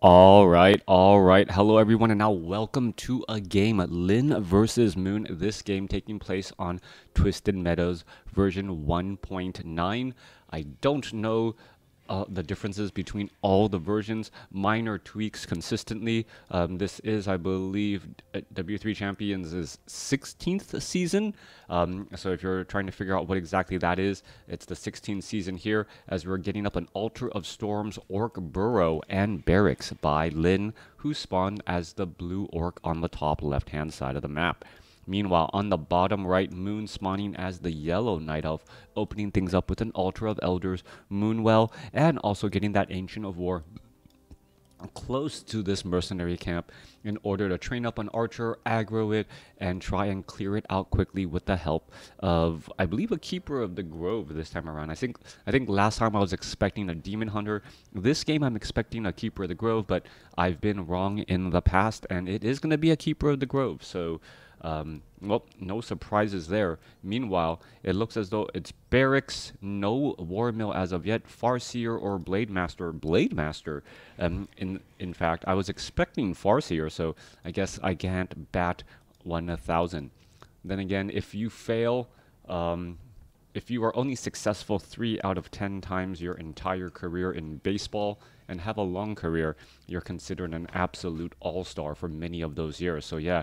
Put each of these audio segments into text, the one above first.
All right. Hello, everyone, and now welcome to a game, Lin versus Moon. This game taking place on Twisted Meadows version 1.9. I don't know the differences between all the versions, minor tweaks consistently. This is, I believe, W3 Champions' 16th season. So if you're trying to figure out what exactly that is, it's the 16th season here as we're getting up an Altar of Storms Orc Burrow and Barracks by Lin, who spawned as the blue orc on the top left-hand side of the map. Meanwhile, on the bottom right, Moon spawning as the yellow Night Elf, opening things up with an Altar of Elders, Moonwell, and also getting that Ancient of War close to this mercenary camp in order to train up an archer, aggro it, and try and clear it out quickly with the help of, I believe, a Keeper of the Grove this time around. I think last time I was expecting a Demon Hunter. This game I'm expecting a Keeper of the Grove, but I've been wrong in the past, and it is going to be a Keeper of the Grove. So well, no surprises there. Meanwhile, it looks as though it's Barracks, no War Mill as of yet, Farseer or Blade Master. In fact, I was expecting Farseer, so I guess I can't bat 1,000. Then again, if you fail, if you are only successful 3 out of 10 times your entire career in baseball and have a long career, you're considered an absolute all-star for many of those years. So yeah,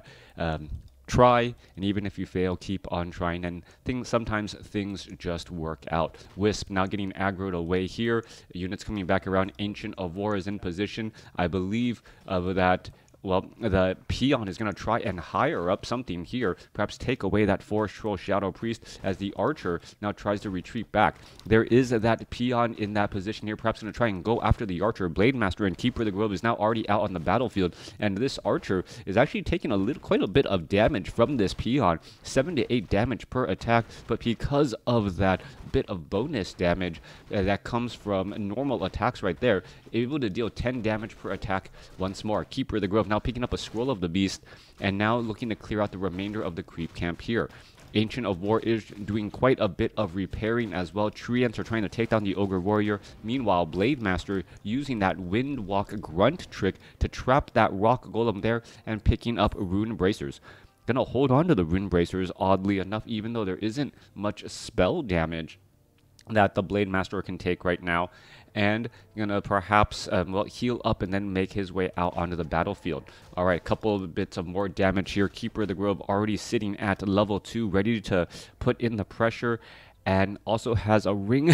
try, and even if you fail, keep on trying, and sometimes things just work out. Wisp now getting aggroed away here. Units coming back around. Ancient of War is in position. I believe that, well, the peon is going to try and hire up something here, perhaps take away that Forest Troll Shadow Priest as the archer now tries to retreat back. There is that peon in that position here, perhaps going to try and go after the archer. Blade Master and Keeper of the Grove is now already out on the battlefield, and this archer is actually taking quite a bit of damage from this peon, 7 to 8 damage per attack, but because of that bit of bonus damage that comes from normal attacks right there, able to deal 10 damage per attack once more. Keeper of the Grove now picking up a Scroll of the Beast and now looking to clear out the remainder of the creep camp here. Ancient of War is doing quite a bit of repairing as well. Treants are trying to take down the Ogre Warrior. Meanwhile, Blade Master using that Wind Walk Grunt trick to trap that Rock Golem there and picking up Rune Bracers. Gonna hold on to the Rune Bracers, oddly enough, even though there isn't much spell damage that the Blade Master can take right now, and gonna perhaps well, heal up and then make his way out onto the battlefield. All right, couple of bits of more damage here. Keeper of the Grove already sitting at level 2, ready to put in the pressure, and also has a ring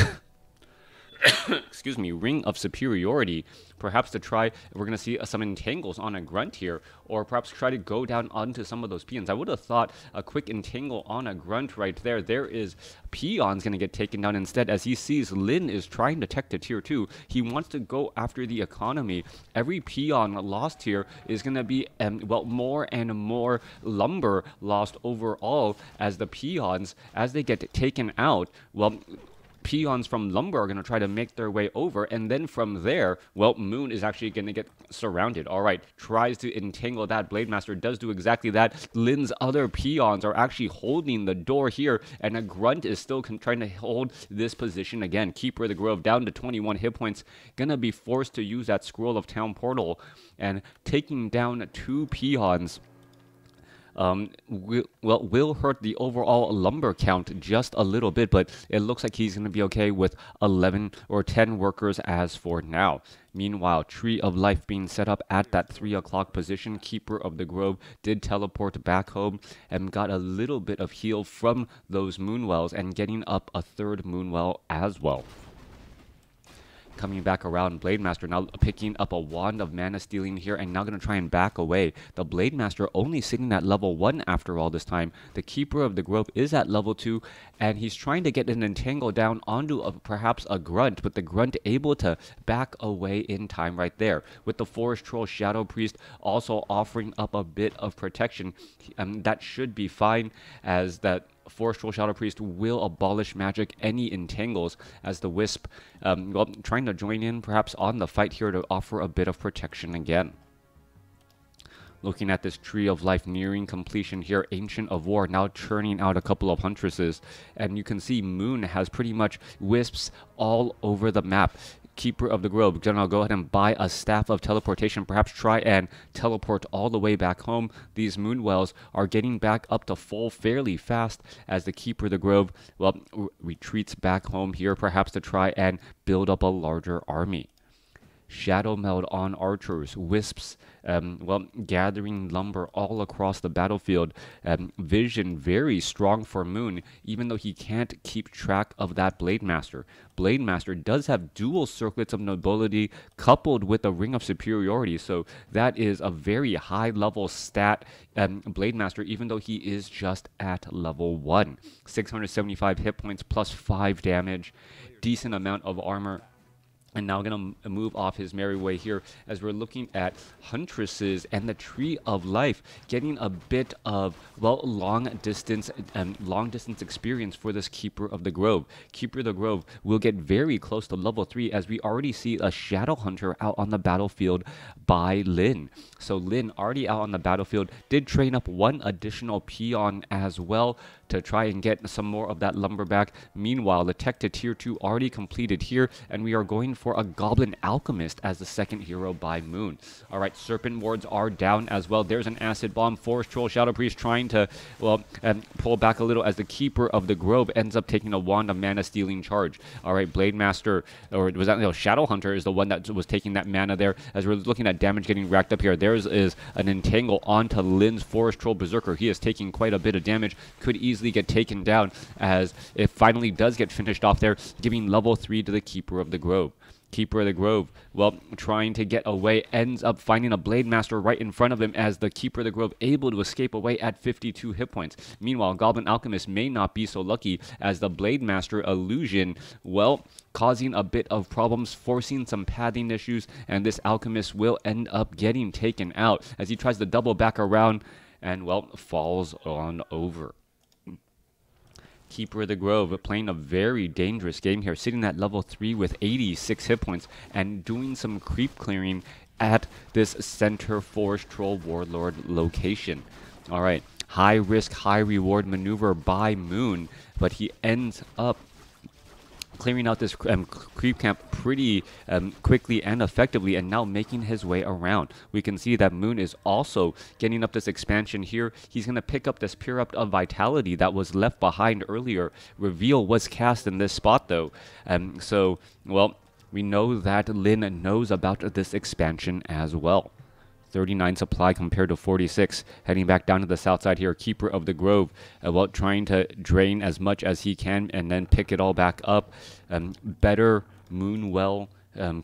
excuse me, Ring of Superiority, perhaps to try, we're going to see some entangles on a Grunt here, or perhaps try to go down onto some of those peons. I would have thought a quick entangle on a Grunt right there. There is peons going to get taken down instead, as he sees Lin is trying to tech to tier 2. He wants to go after the economy. Every peon lost here is going to be, well, more and more lumber lost overall, as the peons, as they get taken out, well, peons from lumber are going to try to make their way over, and then from there, well, Moon is actually going to get surrounded. All right, tries to entangle that. Blade Master does do exactly that. Lin's other peons are actually holding the door here, and a Grunt is still trying to hold this position again. Keeper of the Grove down to 21 hit points, gonna be forced to use that Scroll of Town Portal, and taking down 2 peons will hurt the overall lumber count just a little bit, but it looks like he's going to be okay with 11 or 10 workers as for now. Meanwhile, Tree of Life being set up at that 3 o'clock position. Keeper of the Grove did teleport back home and got a little bit of heal from those Moonwells and getting up a 3rd Moonwell as well. Coming back around, Blade Master now picking up a Wand of Mana Stealing here, and now going to try and back away. The Blade Master only sitting at level 1 after all this time. The Keeper of the Grove is at level 2, and he's trying to get an entangle down onto perhaps a Grunt, but the Grunt able to back away in time right there. With the Forest Troll Shadow Priest also offering up a bit of protection, that should be fine, as that Forest Troll Shadow Priest will abolish magic any entangles, as the Wisp, well, trying to join in perhaps on the fight here to offer a bit of protection again. Looking at this Tree of Life nearing completion here, Ancient of War now churning out a couple of Huntresses, and you can see Moon has pretty much Wisps all over the map. Keeper of the Grove, gonna go ahead and buy a Staff of Teleportation. Perhaps try and teleport all the way back home. These Moonwells are getting back up to full fairly fast as the Keeper of the Grove, well, retreats back home here, perhaps to try and build up a larger army. Shadow Meld on archers, wisps, well, gathering lumber all across the battlefield. Vision very strong for Moon, even though he can't keep track of that Blade Master. Blade Master does have dual circlets of nobility coupled with a ring of superiority, so that is a very high level stat. Blade Master, even though he is just at level 1. 675 hit points plus 5 damage, decent amount of armor. And now going to move off his merry way here as we're looking at Huntresses and the Tree of Life, getting a bit of, well, long distance experience for this Keeper of the Grove. Keeper of the Grove will get very close to level 3 as we already see a Shadow Hunter out on the battlefield by Lin. So Lin already out on the battlefield, did train up one additional peon as well to try and get some more of that lumber back. Meanwhile, the tech to tier 2 already completed here, and we are going for a Goblin Alchemist as the second hero by Moon. Alright, Serpent Wards are down as well. There's an Acid Bomb. Forest Troll, Shadow Priest trying to, well, pull back a little as the Keeper of the Grove ends up taking a Wand of Mana Stealing charge. Alright, Blade Master, or was that, no, Shadow Hunter is the one that was taking that mana there. As we're looking at damage getting racked up here, there is an Entangle onto Lin's Forest Troll Berserker. He is taking quite a bit of damage, could easily get taken down as it finally does get finished off there, giving level 3 to the Keeper of the Grove. Keeper of the Grove, well, trying to get away, ends up finding a Blade Master right in front of him as the Keeper of the Grove able to escape away at 52 hit points. Meanwhile, Goblin Alchemist may not be so lucky as the Blade Master illusion, well, causing a bit of problems, forcing some pathing issues, and this Alchemist will end up getting taken out as he tries to double back around and, well, falls on over. Keeper of the Grove playing a very dangerous game here, sitting at level 3 with 86 hit points and doing some creep clearing at this center Forest Troll Warlord location. Alright, high risk, high reward maneuver by Moon, but he ends up clearing out this creep camp pretty quickly and effectively, and now making his way around. We can see that Moon is also getting up this expansion here. He's going to pick up this Pure Up of Vitality that was left behind earlier. Reveal was cast in this spot though. So, well, we know that Lin knows about this expansion as well. 39 supply compared to 46. Heading back down to the south side here. Keeper of the Grove, well, trying to drain as much as he can and then pick it all back up. Better Moonwell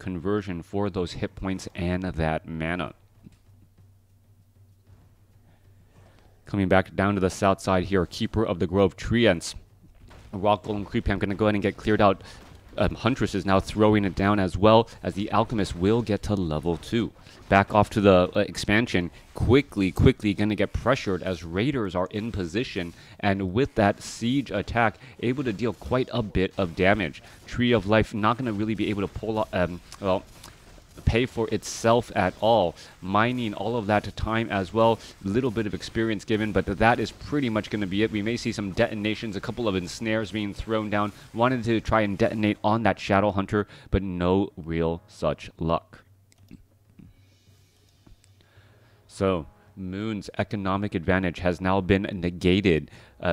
conversion for those hit points and that mana. Coming back down to the south side here. Keeper of the Grove, Treants. Rock Golem Creep Camp going to go ahead and get cleared out. Huntress is now throwing it down as well as the Alchemist will get to level 2. Back off to the expansion, quickly going to get pressured as Raiders are in position, and with that siege attack, able to deal quite a bit of damage. Tree of Life not going to really be able to pull, well, pay for itself at all. Mining all of that time as well. Little bit of experience given, but that is pretty much going to be it. We may see some detonations, a couple of ensnares being thrown down. Wanted to try and detonate on that Shadow Hunter, but no real such luck. So, Moon's economic advantage has now been negated.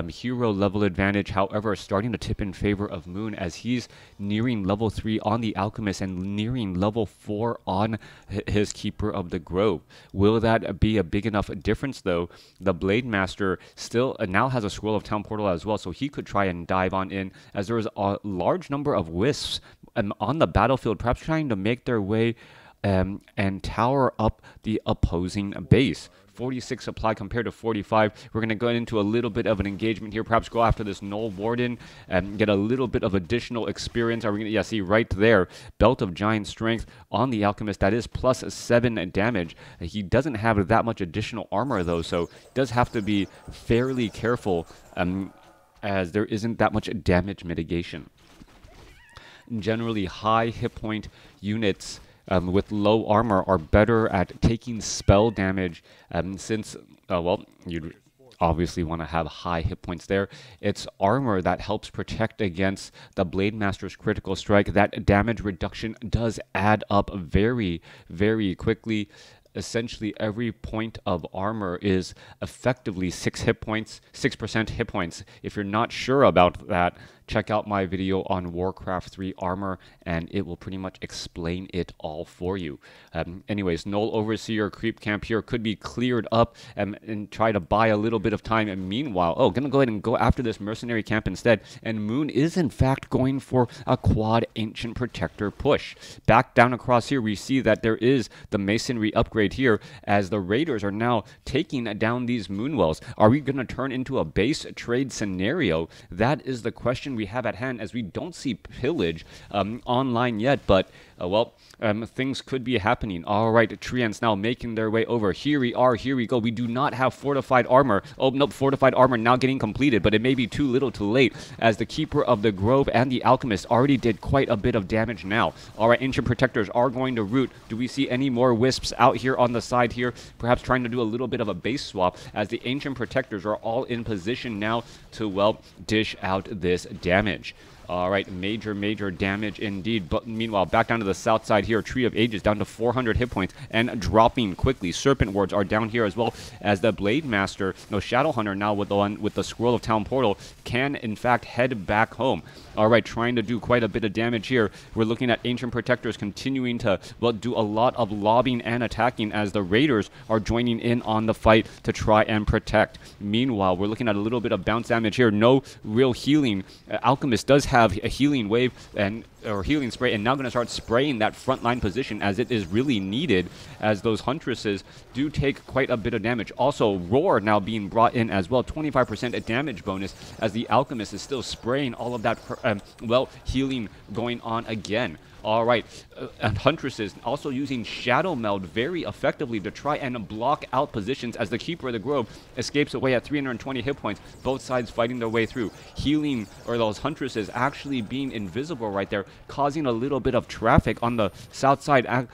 Hero level advantage, however, starting to tip in favor of Moon as he's nearing level 3 on the Alchemist and nearing level 4 on his Keeper of the Grove. Will that be a big enough difference though? The Blade Master still now has a Scroll of Town Portal as well, so he could try and dive on in as there is a large number of wisps on the battlefield, perhaps trying to make their way and tower up the opposing base. 46 supply compared to 45. We're going to go into a little bit of an engagement here. Perhaps go after this Null Warden and get a little bit of additional experience. Are we going to, yeah, see right there, Belt of Giant Strength on the Alchemist. That is plus 7 damage. He doesn't have that much additional armor though, so does have to be fairly careful as there isn't that much damage mitigation. Generally, high hit point units with low armor are better at taking spell damage since, well, you'd obviously want to have high hit points there. It's armor that helps protect against the Blade Master's critical strike. That damage reduction does add up very, very quickly. Essentially, every point of armor is effectively 6 hit points, 6% hit points. If you're not sure about that, check out my video on WarCraft 3 armor, and it will pretty much explain it all for you. Anyways, Null Overseer creep camp here could be cleared up and try to buy a little bit of time. And meanwhile, gonna go ahead and go after this mercenary camp instead. And Moon is in fact going for a quad Ancient Protector push. Back down across here, we see that there is the Masonry upgrade here, as the Raiders are now taking down these Moonwells. Are we gonna turn into a base trade scenario? That is the question we have at hand, as we don't see pillage online yet, but things could be happening. All right, Treants now making their way over. Here we are, here we go. We do not have fortified armor. Oh, nope, fortified armor now getting completed, but it may be too little too late, as the Keeper of the Grove and the Alchemist already did quite a bit of damage now. All right, Ancient Protectors are going to root. Do we see any more Wisps out here on the side here? Perhaps trying to do a little bit of a base swap, as the Ancient Protectors are all in position now to, well, dish out this damage. All right, major damage indeed. But meanwhile, back down to the south side here, Tree of Ages down to 400 hit points and dropping quickly. Serpent Wards are down here as well, as the Blade Master, no, Shadowhunter now with the one with the Scroll of Town Portal can in fact head back home. All right, trying to do quite a bit of damage here. We're looking at Ancient Protectors continuing to, well, do a lot of lobbing and attacking, as the Raiders are joining in on the fight to try and protect. Meanwhile, we're looking at a little bit of bounce damage here. No real healing. Alchemist does have a healing wave or healing spray, and now going to start spraying that frontline position, as it is really needed, as those Huntresses do take quite a bit of damage. Also, Roar now being brought in as well, 25% damage bonus, as the Alchemist is still spraying all of that, healing going on again. All right, and Huntresses also using Shadow Meld very effectively to try and block out positions, as the Keeper of the Grove escapes away at 320 hit points. Both sides fighting their way through. Healing, or those Huntresses actually being invisible right there, causing a little bit of traffic on the south side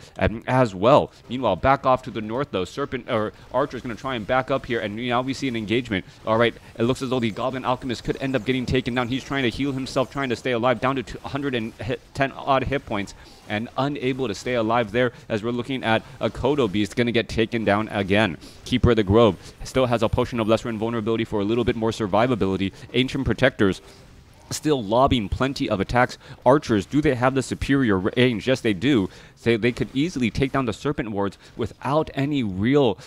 as well. Meanwhile, back off to the north though, Serpent or Archer is going to try and back up here, and now we see an engagement. All right, it looks as though the Goblin Alchemist could end up getting taken down. He's trying to heal himself, trying to stay alive, down to 110 odd hit points, and unable to stay alive there, as we're looking at a Kodo Beast going to get taken down again. Keeper of the Grove still has a Potion of Lesser Invulnerability for a little bit more survivability. Ancient Protectors still lobbing plenty of attacks. Archers, do they have the superior range? Yes, they do. So they could easily take down the Serpent Wards without any real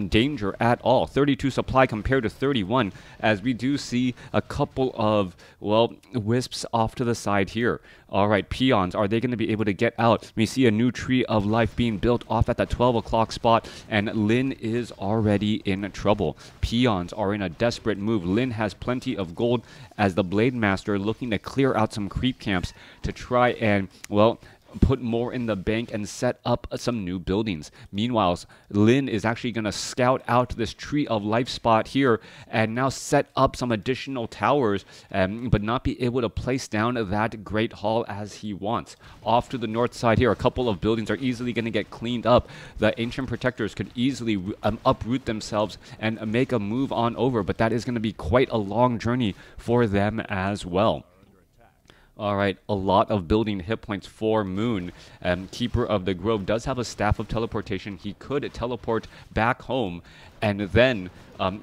danger at all. 32 supply compared to 31, as we do see a couple of, well, Wisps off to the side here. All right, Peons, are they going to be able to get out? We see a new Tree of Life being built off at the 12 o'clock spot, and Lin is already in trouble. Peons are in a desperate move. Lin has plenty of gold, as the Blade Master looking to clear out some creep camps to try and, well, put more in the bank and set up some new buildings. Meanwhile, Lin is actually going to scout out this Tree of Life spot here and now set up some additional towers, but not be able to place down that Great Hall as he wants. Off to the north side here, a couple of buildings are easily going to get cleaned up. The Ancient Protectors could easily uproot themselves and make a move on over, but that is going to be quite a long journey for them as well. All right, a lot of building hit points for Moon. Keeper of the Grove does have a Staff of Teleportation. He could teleport back home and then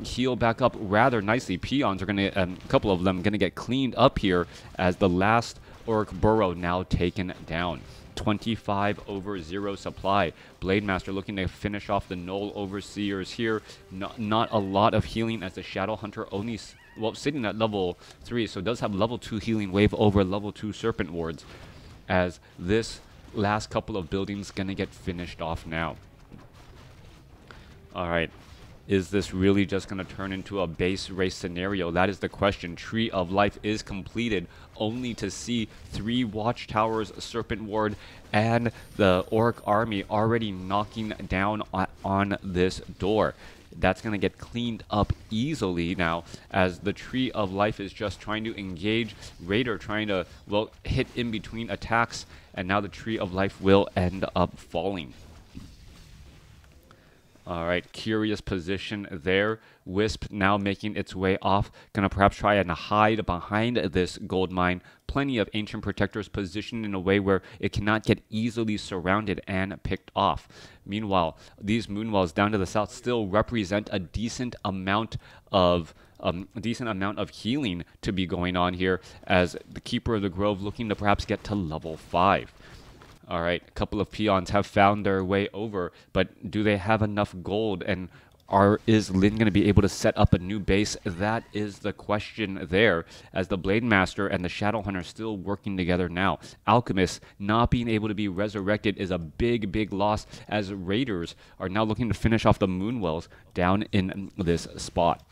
heal back up rather nicely. Peons are going to, a couple of them going to get cleaned up here, as the last Orc Burrow now taken down. 25/0 supply. Blade Master looking to finish off the Null Overseers here. Not a lot of healing, as the Shadow Hunter only, well, sitting at level 3, so does have level 2 healing wave over level 2 Serpent Wards, as this last couple of buildings gonna get finished off now. All right. Is this really just going to turn into a base race scenario? That is the question. Tree of Life is completed, only to see 3 Watchtowers, Serpent Ward, and the Orc army already knocking down on this door. That's going to get cleaned up easily now, as the Tree of Life is just trying to engage. Raider trying to, well, hit in between attacks, and now the Tree of Life will end up falling. All right, curious position there. Wisp now making its way off. Gonna perhaps try and hide behind this gold mine. Plenty of Ancient Protectors positioned in a way where it cannot get easily surrounded and picked off. Meanwhile, these moonwells down to the south still represent a decent amount of healing to be going on here, as the Keeper of the Grove looking to perhaps get to level 5. All right, a couple of peons have found their way over, but do they have enough gold? And is Lin going to be able to set up a new base? That is the question there, as the Blade Master and the Shadow Hunter still working together now. Alchemist not being able to be resurrected is a big, big loss, as Raiders are now looking to finish off the Moonwells down in this spot.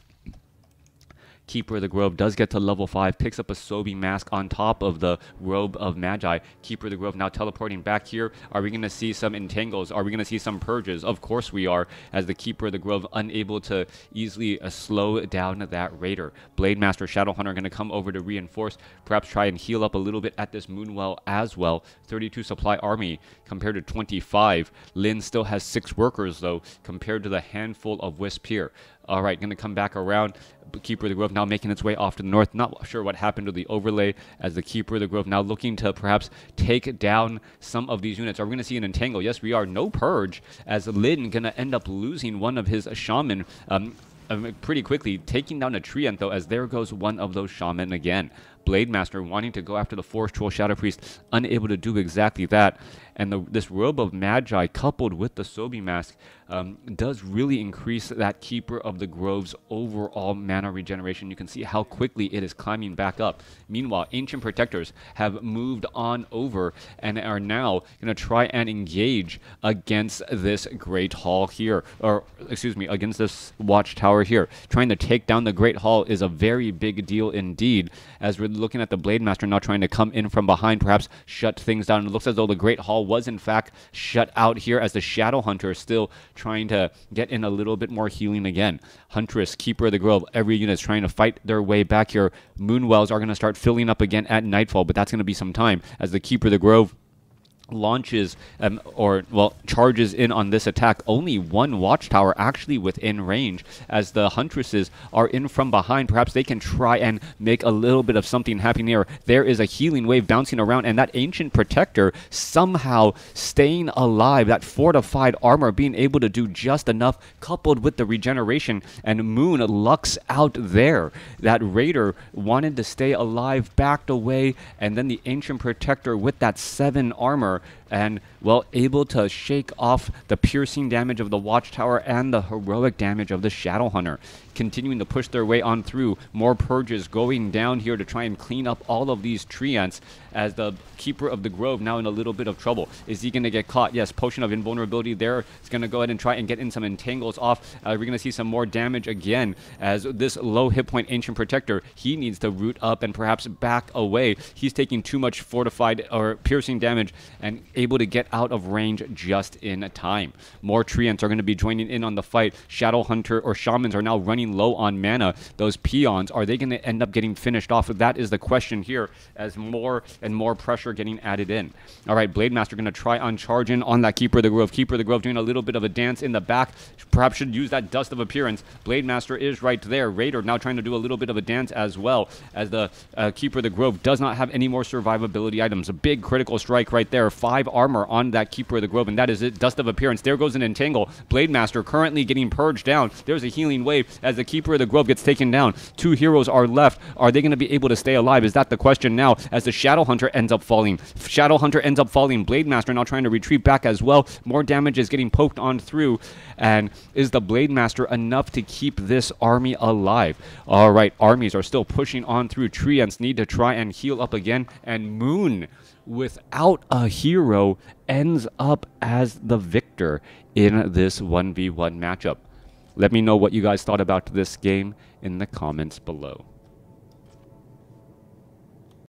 Keeper of the Grove does get to level 5, picks up a Sobi mask on top of the Robe of Magi. Keeper of the Grove now teleporting back here. Are we going to see some entangles? Are we going to see some purges? Of course we are, as the Keeper of the Grove unable to easily slow down that Raider. Blade Master, Shadow Hunter going to come over to reinforce, perhaps try and heal up a little bit at this Moonwell as well. 32 supply army compared to 25. Lin still has 6 workers though, compared to the handful of Wisp here. All right, going to come back around. Keeper of the Grove now making its way off to the north. Not sure what happened to the overlay, as the Keeper of the Grove now looking to perhaps take down some of these units. Are we going to see an entangle? Yes, we are. No purge, as Lin going to end up losing one of his shaman pretty quickly, taking down a treant though, as there goes one of those shaman again. Blade Master wanting to go after the Forest Troll Shadow Priest, unable to do exactly that. And this Robe of Magi, coupled with the Sobi Mask, does really increase that Keeper of the Grove's overall mana regeneration. You can see how quickly it is climbing back up. Meanwhile, Ancient Protectors have moved on over and are now going to try and engage against this Great Hall here. Or, excuse me, against this Watchtower here. Trying to take down the Great Hall is a very big deal indeed, as we're looking at the Blade Master now trying to come in from behind, perhaps shut things down. It looks as though the Great Hall was in fact shut out here, as the Shadow Hunter is still trying to get in a little bit more healing again. Huntress, Keeper of the Grove, every unit is trying to fight their way back here. Moonwells are going to start filling up again at nightfall, but that's going to be some time, as the Keeper of the Grove launches charges in on this attack. Only one Watchtower actually within range, as the Huntresses are in from behind. Perhaps they can try and make a little bit of something happen here. There is a healing wave bouncing around, and that Ancient Protector somehow staying alive. That fortified armor being able to do just enough, coupled with the regeneration, and Moon lucks out there. That Raider wanted to stay alive, backed away, and then the Ancient Protector with that 7 armor, and well, able to shake off the piercing damage of the Watchtower and the heroic damage of the Shadow Hunter. Continuing to push their way on through. More purges going down here to try and clean up all of these treants, as the Keeper of the Grove now in a little bit of trouble. Is he going to get caught? Yes, Potion of Invulnerability there. It's going to go ahead and try and get in some entangles off. We're going to see some more damage again, as this low hit point Ancient Protector, he needs to root up and perhaps back away. He's taking too much fortified or piercing damage and able to get out of range just in time. More treants are going to be joining in on the fight. Shadow Hunter or Shamans are now running low on mana. Those peons, are they going to end up getting finished off? That is the question here, as more and more pressure getting added in. All right, Blade Master going to try on charge in on that Keeper of the Grove. Keeper of the Grove doing a little bit of a dance in the back. Perhaps should use that Dust of Appearance. Blade Master is right there. Raider now trying to do a little bit of a dance as well, as the Keeper of the Grove does not have any more survivability items. A big critical strike right there. 5 armor on that Keeper of the Grove, and that is it. Dust of Appearance. There goes an entangle. Blade Master currently getting purged down. There's a healing wave as the Keeper of the Grove gets taken down. 2 heroes are left. Are they going to be able to stay alive? Is that the question now, as the Shadow Hunter ends up falling. Shadow Hunter ends up falling. Blade Master now trying to retreat back as well. More damage is getting poked on through, and is the Blade Master enough to keep this army alive? All right, armies are still pushing on through. Treants need to try and heal up again, and Moon, without a hero, ends up as the victor in this 1v1 matchup. Let me know what you guys thought about this game in the comments below.